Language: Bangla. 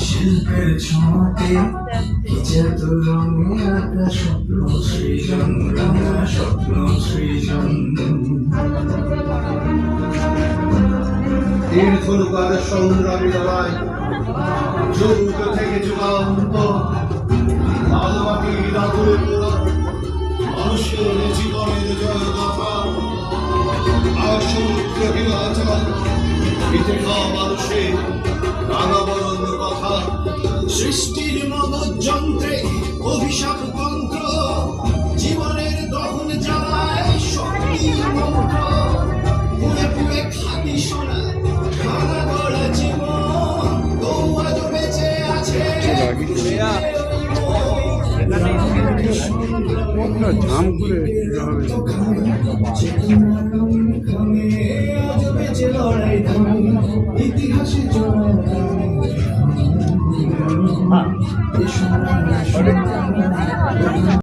শিল্পের ছোঁয়াতে যত রঙে আঁকা স্বপ্ন সৃজন, রাঙা স্বপ্ন সৃজন। দীর্ঘকাল সংগ্রামী লড়াই, যুগ থেকে যুগান্ত, লাল মাটির আগুনে পোড়া মানুষের জীবনের জয়গাথা। আর সমুদ্র হিমাচল ইতিহা মানুষের রাঙাবরণ কথা। সৃষ্টির মগজ যন্ত্রে অভিশাপ তন্ত্র, জীবনের দহন জ্বালায় শক্তি মন্ত্র। পুড়ে পুড়ে খাঁটি সোনা খানা গড়া জীবন, তবু আজও বেঁচে আছে ঝাম করে আজও বেঁচে লড়াই ইতিহাসে চলে।